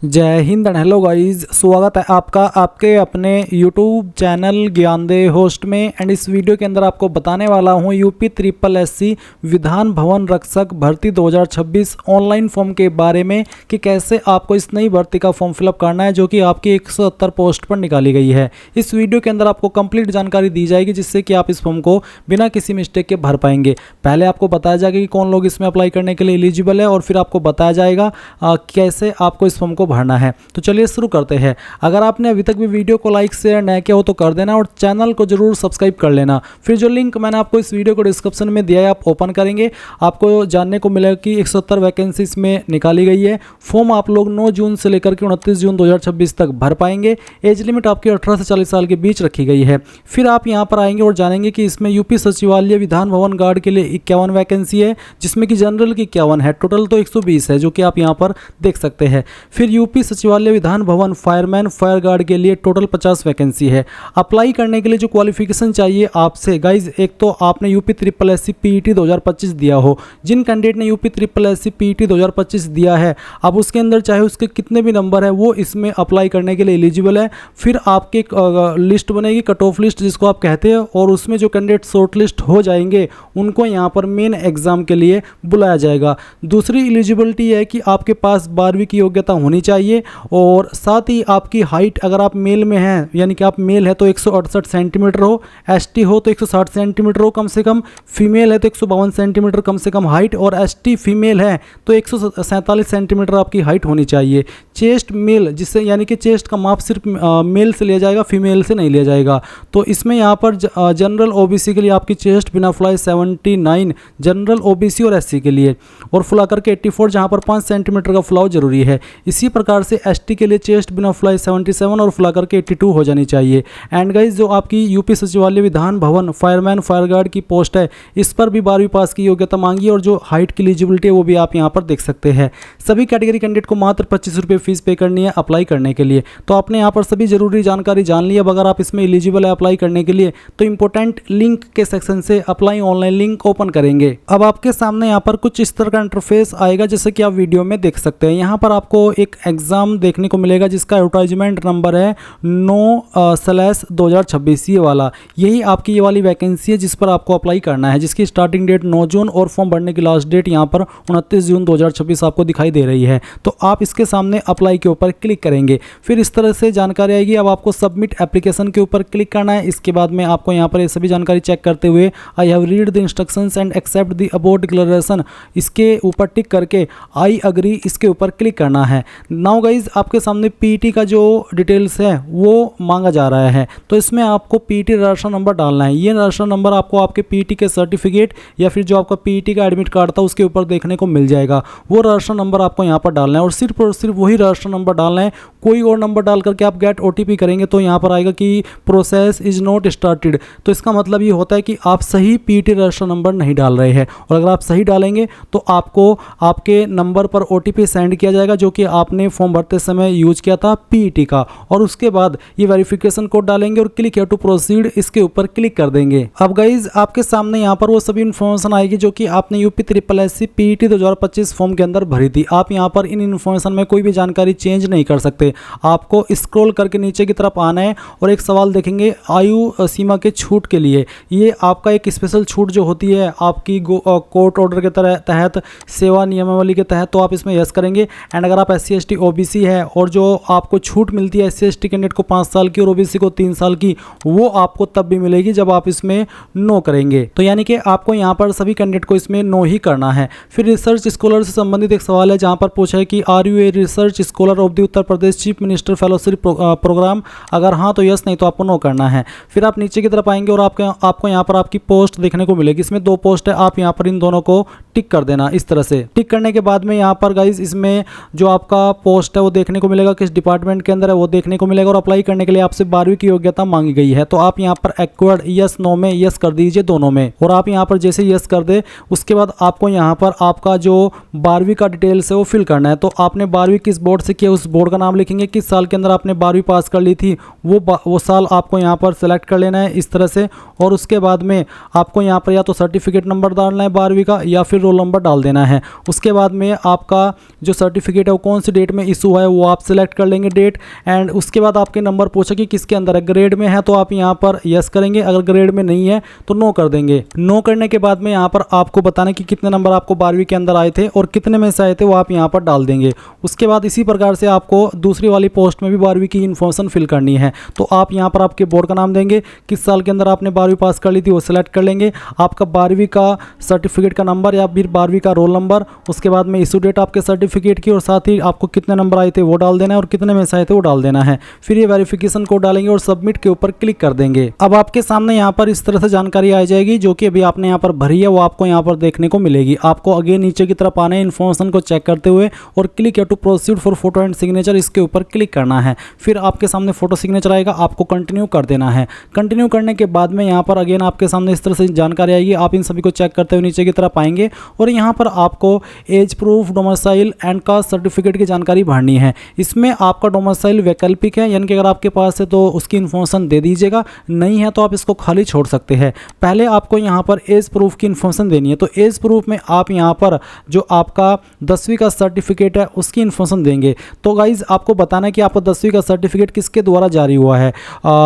जय Hind and hello guys, स्वागत है आपका आपके अपने यूट्यूब चैनल ज्ञानदेह होस्ट में। एंड इस वीडियो के अंदर आपको बताने वाला हूं UP triple SC Vidhan Bhavan रक्षक भर्ती 2026 ऑनलाइन फॉर्म के बारे में कि कैसे आपको इस नई भर्ती का फॉर्म फिलअप करना है जो कि आपकी 170 पोस्ट पर निकाली गई है। इस वीडियो के अंदर आपको कंप्लीट जानकारी दी जाएगी जिससे कि आप इस फॉर्म को बिना किसी मिस्टेक के भर पाएंगे। पहले आपको बताया जाएगा कि कौन लोग इसमें अप्लाई करने के लिए एलिजिबल है और फिर आपको बताया जाएगा कैसे आपको इस फॉर्म को भरना है। तो चलिए शुरू करते हैं। अगर आपने अभी तक भी वीडियो को लाइक शेयर नहीं किया हो तो कर देना और चैनल को जरूर सब्सक्राइब कर लेना। फिर जो लिंक मैंने आपको इस वीडियो को डिस्क्रिप्शन में दिया है आप ओपन करेंगे, आपको जानने को मिलेगा कि 170 वैकेंसी इसमें निकाली गई है। फॉर्म आप लोग 9 जून से लेकर के 29 जून 2026 तक भर पाएंगे। एज लिमिट आपकी 18 से 40 साल के बीच रखी गई है। फिर आप यहाँ पर आएंगे और जानेंगे कि इसमें यूपी सचिवालय विधान भवन गार्ड के लिए 51 वैकेंसी है जिसमें कि जनरल की 51 है। टोटल तो 120 है जो कि आप यहाँ पर देख सकते हैं। फिर यूपी सचिवालय Vidhan Bhavan fireman fire guard के लिए टोटल 50 वैकेंसी है। अप्लाई करने के लिए जो क्वालिफिकेशन चाहिए आपसे गाइज, एक तो आपने यूपी ट्रिपल एससी पीईटी 2025 दिया हो। जिन कैंडिडेट ने यूपी ट्रिपल एससी पीईटी 2025 दिया है अब उसके अंदर चाहे उसके कितने भी नंबर है वो इसमें अप्लाई करने के लिए एलिजिबल है। फिर आपकी एक लिस्ट बनेगी, कट ऑफ लिस्ट जिसको आप कहते हैं, और उसमें जो कैंडिडेट शॉर्ट लिस्ट हो जाएंगे उनको यहाँ पर मेन एग्जाम के लिए बुलाया जाएगा। दूसरी एलिजिबिलिटी है कि आपके पास 12वीं की योग्यता होनी चाहिए और साथ ही आपकी हाइट, अगर आप मेल में हैं यानी कि आप मेल है तो 168 सेंटीमीटर हो, एसटी हो तो 160 सेंटीमीटर हो कम से कम, फीमेल है तो 152 सेंटीमीटर कम से कम हाइट, और एसटी फीमेल है तो 147 सेंटीमीटर आपकी हाइट होनी चाहिए। चेस्ट मेल, जिससे यानी कि चेस्ट का माप सिर्फ मेल से लिया जाएगा, फीमेल से नहीं लिया जाएगा। तो इसमें यहाँ पर जनरल ओबीसी के लिए आपकी चेस्ट बिना फ्लाई 79 जनरल ओबीसी और एससी के लिए, और फुला करके 84 जहाँ पर 5 सेंटीमीटर का फुलाव जरूरी है। इसी प्रकार से एसटी के लिए चेस्ट बिना फ्लाई 77 और फुला करके 82 हो जानी चाहिए। एंड गाइज जो आपकी यूपी सचिवालय Vidhan Bhavan fireman fire guard की पोस्ट है इस पर भी 12वीं पास की योग्यता मांगी है और जो हाइट की एलिजिबिलिटी है वो भी आप यहाँ पर देख सकते हैं। सभी कैटेगरी कैंडिडेट को मात्र 25 रुपये फीस पे करनी है अप्लाई करने के लिए। तो आपने यहाँ पर सभी जरूरी जानकारी जान ली। अब अगर आप इसमें एलिजिबल है अप्लाई करने के लिए तो इंपॉर्टेंट लिंक के सेक्शन से अप्लाई ऑनलाइन लिंक ओपन करेंगे। अब आपके सामने यहाँ पर कुछ इस तरह का इंटरफेस आएगा जैसे कि आप वीडियो में देख सकते हैं। यहाँ पर आपको एक एग्जाम देखने को मिलेगा जिसका एडवर्टाइजमेंट नंबर है 9/2026, ये वाला, यही आपकी ये वाली वैकेंसी है जिस पर आपको अप्लाई करना है, जिसकी स्टार्टिंग डेट 9 जून और फॉर्म भरने की लास्ट डेट यहाँ पर 29 जून 2026 आपको दिखाई दे रही है। तो आप इसके सामने अप्लाई के ऊपर क्लिक करेंगे। फिर इस तरह से जानकारी आएगी। अब आपको सबमिट एप्लीकेशन के ऊपर क्लिक करना है। इसके बाद में आपको यहाँ पर ये सभी जानकारी चेक करते हुए I have read the instructions and accept the above declaration, इसके ऊपर टिक करके आई अग्री इसके ऊपर क्लिक करना है। नाउ गाइज आपके सामने पीईटी का जो डिटेल्स है वो मांगा जा रहा है। तो इसमें आपको पीईटी रजिस्ट्रेशन नंबर डालना है। ये रजिस्ट्रेशन नंबर आपको आपके पीईटी के सर्टिफिकेट या फिर जो आपका पीईटी का एडमिट कार्ड था उसके ऊपर देखने को मिल जाएगा। वो रजिस्ट्रेशन नंबर आपको यहाँ पर डालना है और सिर्फ वही रजिस्ट्रेशन नंबर डालना है। कोई और नंबर डाल करके आप गेट ओटीपी करेंगे तो यहाँ पर आएगा कि प्रोसेस इज नॉट स्टार्टेड। तो इसका मतलब ये होता है कि आप सही पीईटी रजिस्ट्रेशन नंबर नहीं डाल रहे हैं, और अगर आप सही डालेंगे तो आपको आपके नंबर पर ओटीपी सेंड किया जाएगा जो कि आपने फॉर्म भरते समय यूज किया था पीईटी का, और उसके बाद ये वेरिफिकेशन कोड डालेंगे और क्लिक हियर टू प्रोसीड इसके ऊपर क्लिक कर देंगे। अब गाइज आपके सामने यहाँ पर वो सभी इन्फॉर्मेशन आएगी जो कि आपने UP triple SC PET 2025 form के अंदर भरी थी। आप यहाँ पर इन इन्फॉर्मेशन में कोई भी जानकारी चेंज नहीं कर सकते। आपको स्क्रॉल करके नीचे की तरफ आना है और एक सवाल देखेंगे आयु सीमा के छूट के लिए। ये आपका एक स्पेशल छूट जो होती है आपकी कोर्ट ऑर्डर के तहत सेवा नियमावली के तहत, तो आप इसमें यस करेंगे। एंड अगर आप SC ST OBC है और जो आपको छूट मिलती है SC ST कैंडिडेट को 5 साल की और OBC को 3 साल की, वो आपको तब भी मिलेगी जब आप इसमें नो करेंगे। तो यानी कि आपको यहाँ पर सभी कैंडिडेट को इसमें नो ही करना है। फिर रिसर्च स्कॉलर से संबंधित एक सवाल है जहाँ पर पूछा है कि are you a research scholar of the Uttar Pradesh chief minister fellowship programme, अगर हाँ तो यस, नहीं तो आपको नो करना है। फिर आप नीचे की तरफ आएंगे और आपको यहाँ पर आपकी पोस्ट देखने को मिलेगी। इसमें 2 पोस्ट है, आप यहाँ पर इन दोनों को टिक कर देना इस तरह से। टिक करने के बाद में यहाँ पर गाइज इसमें जो आपका पोस्ट है वो देखने को मिलेगा, किस डिपार्टमेंट के अंदर है वो देखने को मिलेगा, और अप्लाई करने के लिए आपसे 12वीं की योग्यता मांगी गई है। तो आप यहाँ पर एक्वायर्ड यस नो में यस कर दीजिए दोनों में, और आप यहाँ पर जैसे यस कर दे उसके बाद आपको यहाँ पर आपका जो 12वीं का डिटेल्स है वो फिल करना है। तो आपने 12वीं किस बोर्ड से किया उस बोर्ड का नाम लिखेंगे, किस साल के अंदर आपने 12वीं पास कर ली थी वो साल आपको यहाँ पर सेलेक्ट कर लेना है इस तरह से। और उसके बाद में आपको यहाँ पर या तो सर्टिफिकेट नंबर डालना है 12वीं का या फिर रोल नंबर डाल देना है। उसके बाद में आपका जो सर्टिफिकेट है वो कौन सी डेट डेट में इशू है वो आप सिलेक्ट कर लेंगे डेट। एंड उसके बाद आपके नंबर पूछे कि किसके अंदर है, ग्रेड में है तो आप यहाँ पर यस करेंगे, अगर ग्रेड में नहीं है तो नो कर देंगे। नो करने के बाद में यहाँ पर आपको बताना कि कितने नंबर आपको 12वीं के अंदर आए थे और कितने में से आए थे वो आप यहाँ पर डाल देंगे। उसके बाद इसी प्रकार से आपको दूसरी वाली पोस्ट में भी 12वीं की इन्फॉर्मेशन फिल करनी है। तो आप यहाँ पर आपके बोर्ड का नाम देंगे, किस साल के अंदर आपने 12वीं पास कर ली थी वो सिलेक्ट कर लेंगे, आपका 12वीं का सर्टिफिकेट का नंबर या फिर 12वीं का रोल नंबर, उसके बाद में इशू डेट आपके सर्टिफिकेट की और साथ ही आपको कितने नंबर आए थे वो डाल देना है और कितने में से आए थे वो डाल देना है। फिर ये वेरिफिकेशन कोड डालेंगे और सबमिट के ऊपर क्लिक कर देंगे। अब आपके सामने यहाँ पर इस तरह से जानकारी आ जाएगी जो कि अभी आपने यहाँ पर भरी है वो आपको यहाँ पर देखने को मिलेगी। आपको अगेन नीचे की तरफ आना है इन्फॉर्मेशन को चेक करते हुए और क्लिक है to proceed for photo and signature, इसके ऊपर क्लिक करना है। फिर आपके सामने फोटो सिग्नेचर आएगा, आपको कंटिन्यू कर देना है। कंटिन्यू करने के बाद में यहाँ पर अगेन आपके सामने इस तरह से जानकारी आएगी। आप इन सभी को चेक करते हुए नीचे की तरफ आएंगे और यहाँ पर आपको age proof, domicile and caste certificate की जानकारी भरनी है। इसमें आपका डोमिसाइल वैकल्पिक है, यानी कि अगर आपके पास है तो उसकी इन्फॉर्मेशन दे दीजिएगा, नहीं है तो आप इसको खाली छोड़ सकते हैं। पहले आपको यहाँ पर एज प्रूफ की इन्फॉर्मेशन देनी है। तो एज प्रूफ में आप यहाँ पर जो आपका 10वीं का सर्टिफिकेट है उसकी इन्फॉर्मेशन देंगे। तो गाइज आपको बताना है कि आपको 10वीं का सर्टिफिकेट किसके द्वारा जारी हुआ है,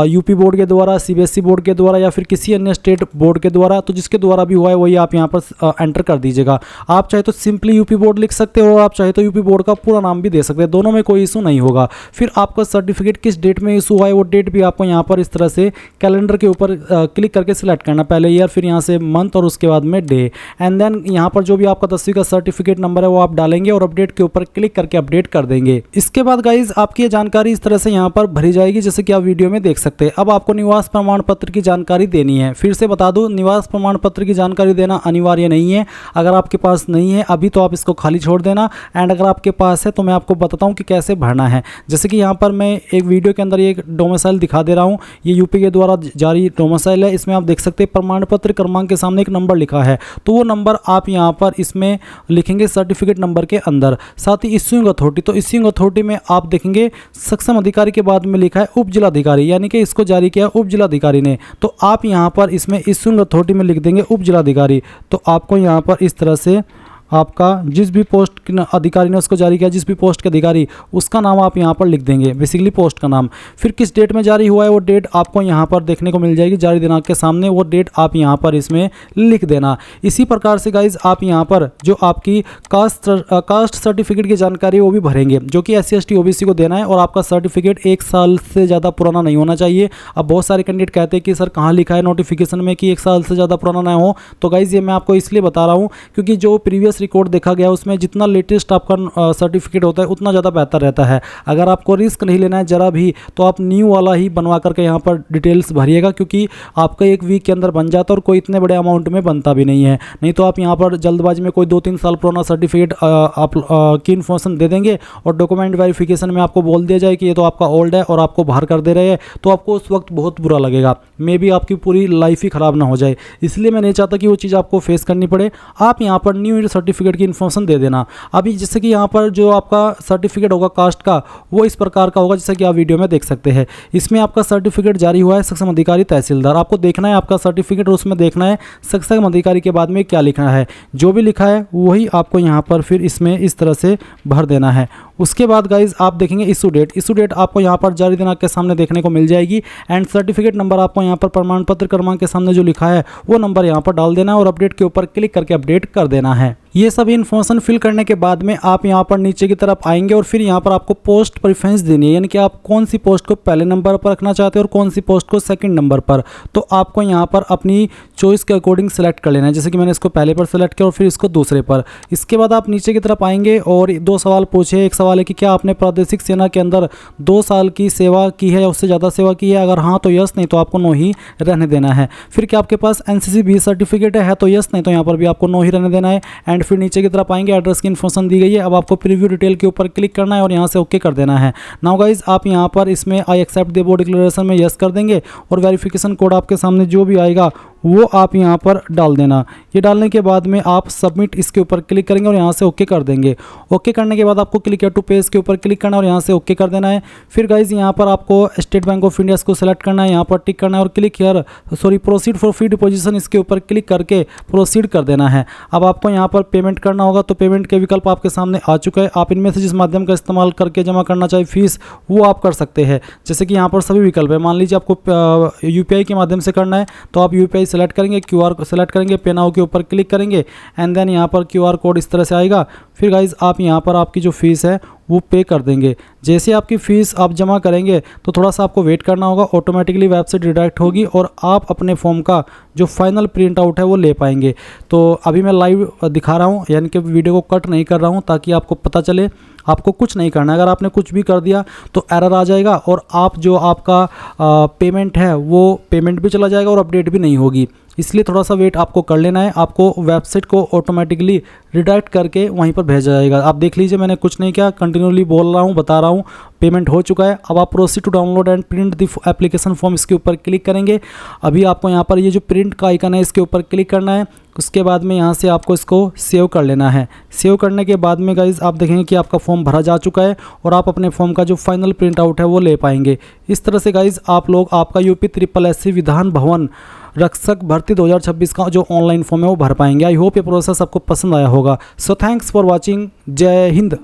यूपी बोर्ड के द्वारा, सीबीएसई बोर्ड के द्वारा या फिर किसी अन्य स्टेट बोर्ड के द्वारा। तो जिसके द्वारा भी हुआ है वही आप यहाँ पर एंटर कर दीजिएगा। आप चाहे तो सिंपली यूपी बोर्ड लिख सकते हो और आप चाहे तो यूपी बोर्ड का पूरा नाम भी दे सकते हैं, दोनों में कोई इशू नहीं होगा। फिर आपका सर्टिफिकेट किस डेट में इशू हुआ है वो डेट भी आपको यहाँ पर इस तरह से कैलेंडर के ऊपर क्लिक करके सिलेक्ट करना, पहले ईयर फिर यहाँ से मंथ और उसके बाद में डे। एंड देन यहाँ पर जो भी आपका 10वीं का सर्टिफिकेट नंबर है वो आप डालेंगे और अपडेट के ऊपर क्लिक करके अपडेट कर देंगे। इसके बाद गाइज आपकी ये जानकारी इस तरह से यहाँ पर भरी जाएगी जैसे कि आप वीडियो में देख सकते हैं। अब आपको निवास प्रमाण पत्र की जानकारी देनी है। फिर से बता दूं, निवास प्रमाण पत्र की जानकारी देना अनिवार्य नहीं है। अगर आपके पास नहीं है अभी तो आप इसको खाली छोड़ देना, एंड अगर आपके पास है तो मैं आपको बताता हूँ कि कैसे भरना है। जैसे कि यहाँ पर मैं एक वीडियो के अंदर एक डोमिसाइल दिखा दे रहा हूँ, ये यूपी के द्वारा जारी डोमिसाइल है। इसमें आप देख सकते हैं प्रमाण पत्र क्रमांक के सामने एक नंबर लिखा है, तो वो नंबर आप यहाँ पर इसमें लिखेंगे सर्टिफिकेट नंबर के अंदर। साथ ही इश्यूइंग अथॉरिटी, तो इश्यूइंग अथॉरिटी में आप देखेंगे सक्षम अधिकारी के बाद में लिखा है उप जिलाधिकारी, यानी कि इसको जारी किया उप जिलाधिकारी ने। तो आप यहाँ पर इसमें इश्यूइंग अथॉरिटी में लिख देंगे उप जिलाधिकारी। तो आपको यहाँ पर इस तरह से आपका जिस भी पोस्ट अधिकारी ने उसको जारी किया, जिस भी पोस्ट के अधिकारी, उसका नाम आप यहाँ पर लिख देंगे, बेसिकली पोस्ट का नाम। फिर किस डेट में जारी हुआ है वो डेट आपको यहाँ पर देखने को मिल जाएगी, जारी दिनांक के सामने वो डेट आप यहाँ पर इसमें लिख देना। इसी प्रकार से गाइज आप यहाँ पर जो आपकी कास्ट सर्टिफिकेट की जानकारी वो भी भरेंगे, जो कि SC ST OBC को देना है और आपका सर्टिफिकेट 1 साल से ज़्यादा पुराना नहीं होना चाहिए। अब बहुत सारे कैंडिडेट कहते हैं कि सर कहाँ लिखा है नोटिफिकेशन में कि 1 साल से ज़्यादा पुराना ना हो। तो गाइज ये मैं आपको इसलिए बता रहा हूँ क्योंकि जो प्रीवियस रिकॉर्ड देखा गया उसमें जितना लेटेस्ट आपका सर्टिफिकेट होता है उतना ज़्यादा बेहतर रहता है। अगर आपको रिस्क नहीं लेना है जरा भी तो आप न्यू वाला ही बनवा करके यहाँ पर डिटेल्स भरिएगा, क्योंकि आपका 1 वीक के अंदर बन जाता है और कोई इतने बड़े अमाउंट में बनता भी नहीं है। नहीं तो आप यहाँ पर जल्दबाजी में कोई 2-3 साल पुराना सर्टिफिकेट आप की इन्फॉर्मेशन दे देंगे और डॉक्यूमेंट वेरिफिकेशन में आपको बोल दिया जाए कि ये तो आपका ओल्ड है और आपको बाहर कर दे रहे हैं, तो आपको उस वक्त बहुत बुरा लगेगा, मे बी आपकी पूरी लाइफ ही ख़राब ना हो जाए। इसलिए मैं नहीं चाहता कि वो चीज़ आपको फेस करनी पड़े। आप यहाँ पर न्यू सर्टिफिकेट की इन्फॉर्मेशन दे देना। अभी जैसे कि यहाँ पर जो आपका सर्टिफिकेट होगा कास्ट का वो इस प्रकार का होगा जैसे कि आप वीडियो में देख सकते हैं। इसमें आपका सर्टिफिकेट जारी हुआ है सक्षम अधिकारी तहसीलदार, आपको देखना है आपका सर्टिफिकेट और उसमें देखना है सक्षम अधिकारी के बाद में क्या लिखना है। जो भी लिखा है वही आपको यहाँ पर फिर इसमें इस तरह से भर देना है। उसके बाद गाइज आप देखेंगे इशू डेट आपको यहाँ पर जारी दिनांक के सामने देखने को मिल जाएगी। एंड सर्टिफिकेट नंबर आपको यहाँ पर प्रमाण पत्र क्रमांक के सामने जो लिखा है वो नंबर यहाँ पर डाल देना है और अपडेट के ऊपर क्लिक करके अपडेट कर देना है। ये सब इन्फॉर्मेशन फिल करने के बाद में आप यहाँ पर नीचे की तरफ आएंगे और फिर यहाँ पर आपको पोस्ट प्रेफरेंस देनी है, यानी कि आप कौन सी पोस्ट को पहले नंबर पर रखना चाहते हैं और कौन सी पोस्ट को सेकंड नंबर पर। तो आपको यहाँ पर अपनी चॉइस के अकॉर्डिंग सेलेक्ट कर लेना है, जैसे कि मैंने इसको पहले पर सेलेक्ट किया और फिर इसको दूसरे पर। इसके बाद आप नीचे की तरफ आएंगे और 2 सवाल पूछे। एक सवाल है कि क्या आपने प्रादेशिक सेना के अंदर 2 साल की सेवा की है या उससे ज़्यादा सेवा की है, अगर हाँ तो यस, नहीं तो आपको नो ही रहने देना है। फिर क्या आपके पास NCC B सर्टिफिकेट है तो यस, नहीं तो यहाँ पर भी आपको नो ही रहने देना है। एंड फिर नीचे की तरफ आएंगे, एड्रेस की इन्फॉर्मेशन दी गई है। अब आपको प्रीव्यू डिटेल के ऊपर क्लिक करना है और यहाँ से ओके कर देना है। नाउ गाइज आप यहाँ पर इसमें I accept the board declaration में यस कर देंगे और वेरिफिकेशन कोड आपके सामने जो भी आएगा वो आप यहाँ पर डाल देना। ये डालने के बाद में आप सबमिट इसके ऊपर क्लिक करेंगे और यहाँ से ओके कर देंगे। ओके करने के बाद आपको क्लिक टू पेज के ऊपर क्लिक करना और यहाँ से ओके कर देना है। फिर गाइज यहाँ पर आपको स्टेट बैंक ऑफ इंडिया को सेलेक्ट करना है, यहाँ पर टिक करना है और click here proceed for free deposition इसके ऊपर क्लिक करके प्रोसीड कर देना है। अब आपको यहाँ पर पेमेंट करना होगा, तो पेमेंट के विकल्प आपके सामने आ चुका है। आप इनमें से जिस माध्यम का इस्तेमाल करके जमा करना चाहे फीस, वो आप कर सकते हैं। जैसे कि यहाँ पर सभी विकल्प है। मान लीजिए आपको यूपीआई के माध्यम से करना है, तो आप यूपीआई सेलेक्ट करेंगे, क्यूआर सेलेक्ट करेंगे, पे नाउ के ऊपर क्लिक करेंगे एंड देन यहाँ पर क्यूआर कोड इस तरह से आएगा। फिर गाइज आप यहाँ पर आपकी जो फीस है वो पे कर देंगे। जैसे आपकी फ़ीस आप जमा करेंगे तो थोड़ा सा आपको वेट करना होगा, ऑटोमेटिकली वेबसाइट रिडायरेक्ट होगी और आप अपने फॉर्म का जो फाइनल प्रिंट आउट है वो ले पाएंगे। तो अभी मैं लाइव दिखा रहा हूँ, यानी कि वीडियो को कट नहीं कर रहा हूँ ताकि आपको पता चले। आपको कुछ नहीं करना है, अगर आपने कुछ भी कर दिया तो एरर आ जाएगा और आप जो आपका पेमेंट है वो पेमेंट भी चला जाएगा और अपडेट भी नहीं होगी। इसलिए थोड़ा सा वेट आपको कर लेना है। आपको वेबसाइट को ऑटोमेटिकली रिडायरेक्ट करके वहीं पर भेजा जाएगा। आप देख लीजिए, मैंने कुछ नहीं किया, कंटिन्यूली बोल रहा हूँ, बता रहा हूँ, पेमेंट हो चुका है। अब आप proceed to download and print the application form इसके ऊपर क्लिक करेंगे। अभी आपको यहाँ पर ये जो प्रिंट का आइकन है इसके ऊपर क्लिक करना है। उसके बाद में यहाँ से आपको इसको सेव कर लेना है। सेव करने के बाद में गाइज आप देखेंगे कि आपका फॉर्म भरा जा चुका है और आप अपने फॉर्म का जो फाइनल प्रिंट आउट है वो ले पाएंगे। इस तरह से गाइज आप लोग आपका UP SSC विधान भवन रक्षक भर्ती 2026 का जो ऑनलाइन फॉर्म है वो भर पाएंगे। आई होप ये प्रोसेस आपको पसंद आया होगा। So thanks for watching. जय हिंद।